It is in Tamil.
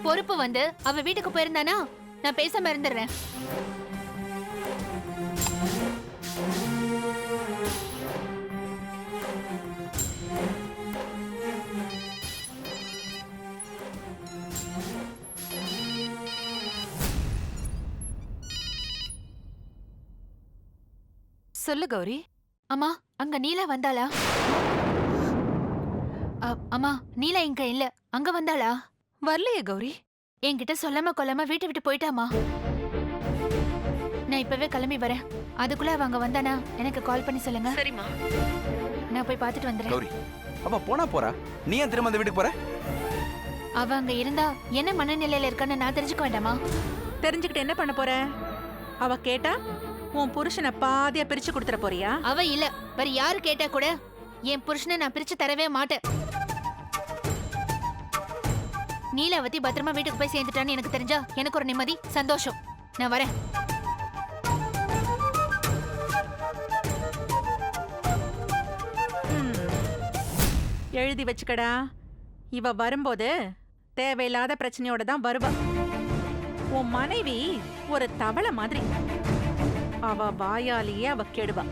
பொறுப்பு வந்து அவ வீட்டுக்கு போயிருந்தானா நான் பேசாம இருந்துடுறேன். சொல்லு கௌரி. அம்மா, அங்க நீலா வந்தாளா? அம்மா, நீலா இங்க இல்ல. அங்க வந்தாளா? வரலையே கௌரி. என்கிட்ட சொல்லாம கொல்லாம வீட்டை விட்டு போயிட்டாமா. நான் இப்பவே கிளம்பி வரேன். அதுக்குள்ள அவ அங்க வந்தானா எனக்கு கால் பண்ணி சொல்லுங்க. சரிம்மா. நான் போய் பார்த்துட்டு வந்துடுறேன். கௌரி, அவ போனா போறா, நீ ஏன் திரும்ப அந்த வீட்டுக்கு போற? அவ அங்க இருந்தா என்ன மனநிலையில இருக்கான்னு நான் தெரிஞ்சுக்க வேண்டாமா? தெரிஞ்சுக்கிட்டு என்ன பண்ண போற? அவ கேட்டா உன் புருஷனை பாதியா பிரிச்சு கொடுத்துற போறியா? அவ இல்ல, வேற யாரு கேட்டா கூட என் புருஷனை நான் பிரிச்சு தரவே மாட்டேன். நீலாவதி பத்திரமா வீட்டுக்கு போய் சேர்ந்துட்டான்னு எனக்கு தெரிஞ்சா எனக்கு ஒரு நிம்மதி, சந்தோஷம். நான் வரேன். எழுதி வச்சுக்கடா. இவ வரும்போது தேவையில்லாத பிரச்சனையோட தான் வருவா. உன் மனைவி ஒரு தவளை மாதிரி. அவ வாயாலேயே அவ கெடுவா.